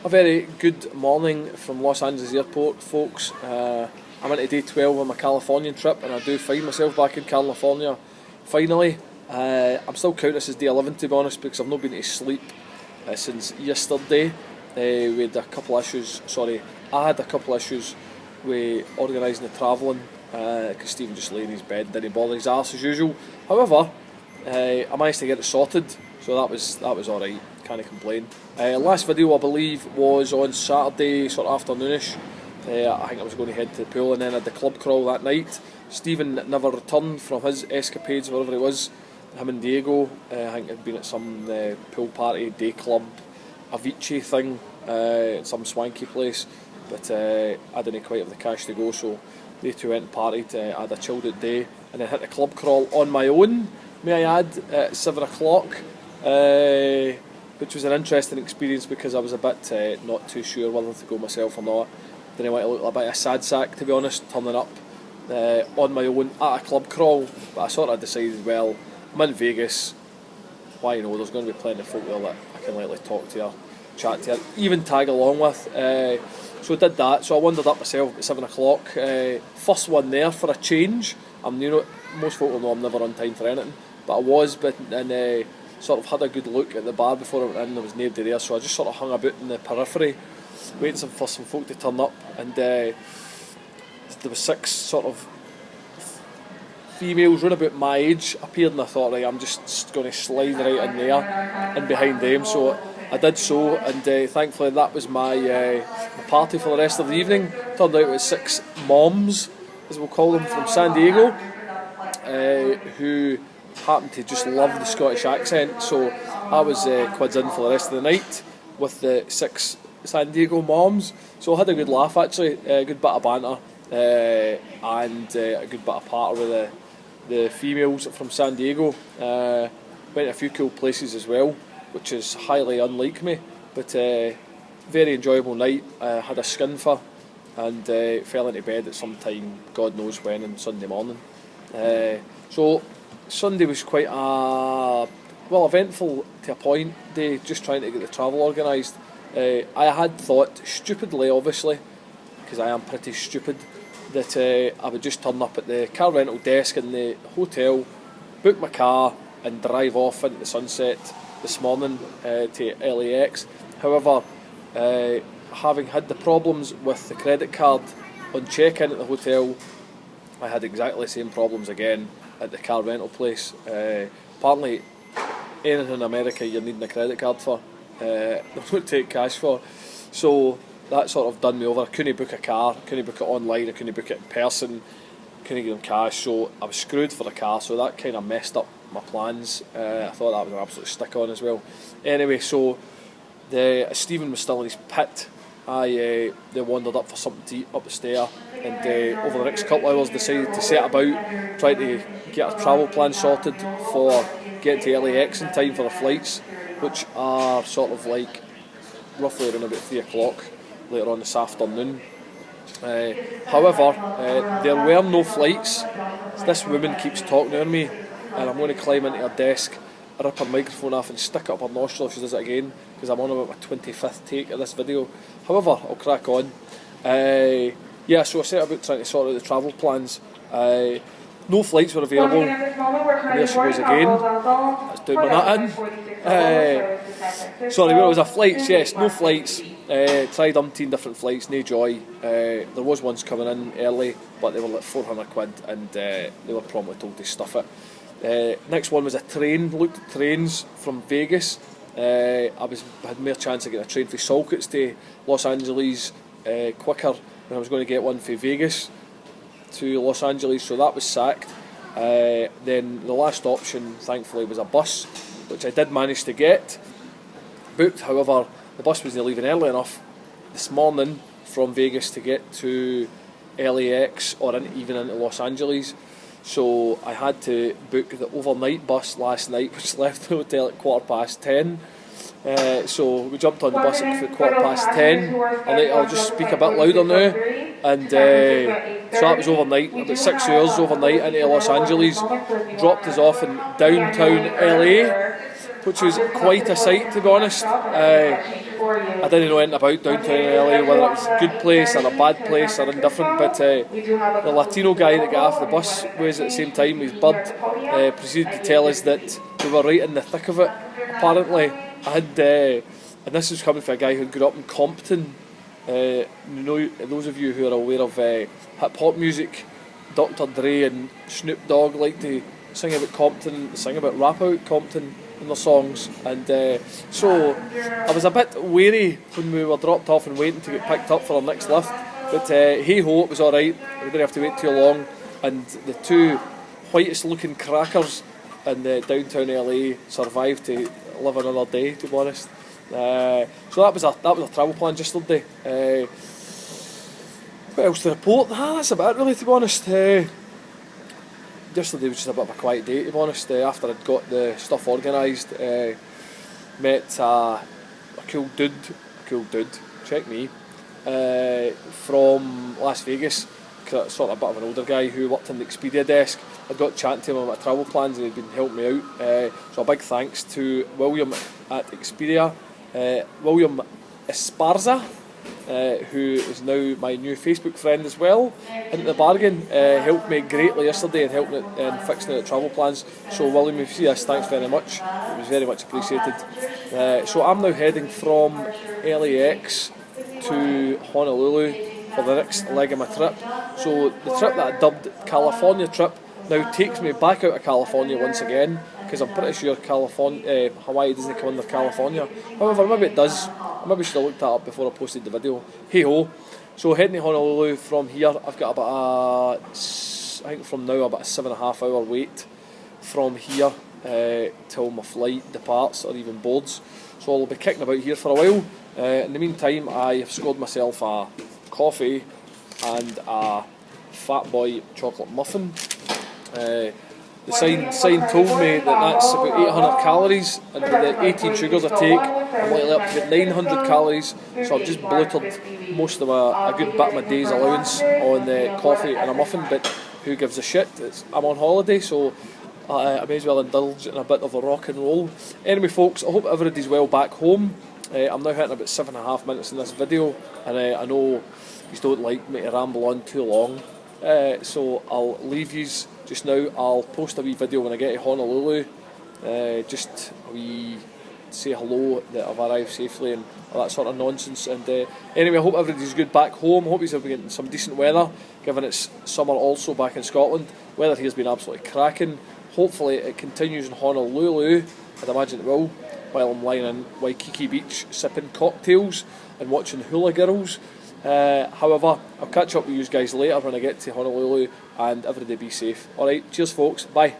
A very good morning from Los Angeles Airport, folks. I'm into day 12 of my Californian trip, and I do find myself back in California finally. I'm still counting this as day 11, to be honest, because I've not been to sleep since yesterday. We had a couple issues, I had a couple issues with organising the travelling, because Stephen just lay in his bed, didn't bother his arse as usual. However, I managed to get it sorted, so that was alright, can't complain. Last video, I believe, was on Saturday, sort of afternoonish. I think I was going to head to the pool, and then had the club crawl that night. Stephen never returned from his escapades, wherever it was. Him and Diego, I think had been at some pool party, day club, Avicii thing, some swanky place, but I didn't quite have the cash to go, so they two went and partied. I had a chilled out day, and then hit the club crawl on my own, may I add, at 7 o'clock, which was an interesting experience because I was a bit not too sure whether to go myself or not. Didn't want to look like a bit of a sad sack, to be honest, turning up on my own at a club crawl, but I sort of decided, well, I'm in Vegas, why, there's going to be plenty of folk there that I can lightly talk to or chat to or even tag along with. So I did that, so I wandered up myself at 7 o'clock, first one there for a change. Most folk will know I'm never on time for anything, but I was, and sort of had a good look at the bar before I went in. There was nobody there, so I just sort of hung about in the periphery, waiting for some folk to turn up, and there was 6 sort of females round about my age appeared, and I thought, right, I'm just going to slide right in there, in behind them. So I did so, and thankfully that was my party for the rest of the evening. Turned out it was 6 moms, as we'll call them, from San Diego, who happened to just love the Scottish accent. So I was quids in for the rest of the night with the 6 San Diego moms. So I had a good laugh, actually, a good bit of banter, and a good bit of party with the females from San Diego. Went to a few cool places as well, which is highly unlike me, but very enjoyable night. Had a skinful and fell into bed at some time, God knows when, on Sunday morning. So Sunday was quite eventful to a point day, just trying to get the travel organised. I had thought, stupidly obviously, because I am pretty stupid, that I would just turn up at the car rental desk in the hotel, book my car and drive off into the sunset this morning to LAX. However, having had the problems with the credit card on check-in at the hotel, I had exactly the same problems again at the car rental place. Apparently anything in America you're needing a credit card for, they don't take cash for, so that sort of done me over. I couldn't book a car, couldn't book it online, I couldn't book it in person, couldn't give them cash, so I was screwed for the car, so that kind of messed up my plans. I thought that was an absolute stick on as well. Anyway, so Stephen was still in his pit. They wandered up for something to eat up the stair, and over the next couple of hours decided to set about trying to get our travel plan sorted for getting to LAX in time for the flights, which are sort of like roughly around about 3 o'clock later on this afternoon. However, there were no flights. This woman keeps talking to me, and I'm going to climb into her desk, rip her microphone off and stick it up her nostril if she does it again, because I'm on about my 25th take of this video. However, I'll crack on. So I set about trying to sort out the travel plans. No flights were available. There she goes again. That's doing my nut in. Sorry, where it was a flights, yes, no flights. Tried umpteen different flights, no joy. There was ones coming in early, but they were like 400 quid, and they were promptly told to stuff it. Next one was a train. Looked at trains from Vegas. I had more chance of getting a train from Salkits to Los Angeles quicker than I was going to get one from Vegas to Los Angeles, so that was sacked. Then the last option, thankfully, was a bus, which I did manage to get booked. However, the bus wasn't leaving early enough this morning from Vegas to get to LAX or even into Los Angeles, so I had to book the overnight bus last night, which left the hotel at 10:15. So we jumped on the bus at 10:15. I'll just speak a bit louder now. And so that was overnight, about 6 hours overnight into Los Angeles. Dropped us off in downtown LA, which was quite a sight, to be honest. I didn't know anything about downtown LA, whether it was a good place or a bad place or indifferent, but the Latino guy that got off the bus was at the same time, his Bud, proceeded to tell us that we were right in the thick of it. Apparently, and this was coming from a guy who grew up in Compton. Those of you who are aware of hip hop music, Dr. Dre and Snoop Dogg like to sing about Compton, sing about rap out Compton in their songs, and so I was a bit wary when we were dropped off and waiting to get picked up for our next lift, but hey ho, it was alright. We didn't have to wait too long, and the two whitest looking crackers in downtown LA survived to live another day, to be honest. So that was a travel plan yesterday. What else to report? That's about it really, to be honest. Yesterday was just a bit of a quiet day, to be honest. After I'd got the stuff organised, met a cool dude, check me, from Las Vegas, sort of a bit of an older guy who worked in the Expedia desk. I'd got chatting to him about travel plans and he'd been helping me out. So a big thanks to William at Expedia, William Esparza, who is now my new Facebook friend as well. In the bargain, helped me greatly yesterday in helping and fixing out travel plans. So William, if you see this, thanks very much. It was very much appreciated. So I'm now heading from LAX to Honolulu for the next leg of my trip. So the trip that I dubbed California trip now takes me back out of California once again, because I'm pretty sure Hawaii doesn't come under California. However, maybe it does. I maybe should have looked that up before I posted the video. Hey ho. So heading to Honolulu from here, I've got about I think from now about a 7.5 hour wait from here till my flight departs or even boards. So I'll be kicking about here for a while. In the meantime, I have scored myself a coffee and a Fat Boy chocolate muffin. The sign told me that that's about 800 calories, and with the 18 sugars I take, I'm likely up to get 900 calories. So I've just bloated most of a good bit of my day's allowance on the coffee and a muffin. But who gives a shit? I'm on holiday, so I may as well indulge in a bit of a rock and roll. Anyway, folks, I hope everybody's well back home. I'm now hitting about 7.5 minutes in this video, and I know you don't like me to ramble on too long. So I'll leave yous just now. I'll post a wee video when I get to Honolulu, just a wee say hello that I've arrived safely and all that sort of nonsense. And anyway, I hope everybody's good back home. I hope you've been getting some decent weather, given it's summer also back in Scotland. Weather here's been absolutely cracking. Hopefully it continues in Honolulu. I'd imagine it will, while I'm lying in Waikiki Beach sipping cocktails and watching hula girls. However, I'll catch up with you guys later when I get to Honolulu, and everybody be safe. Alright, cheers folks, bye.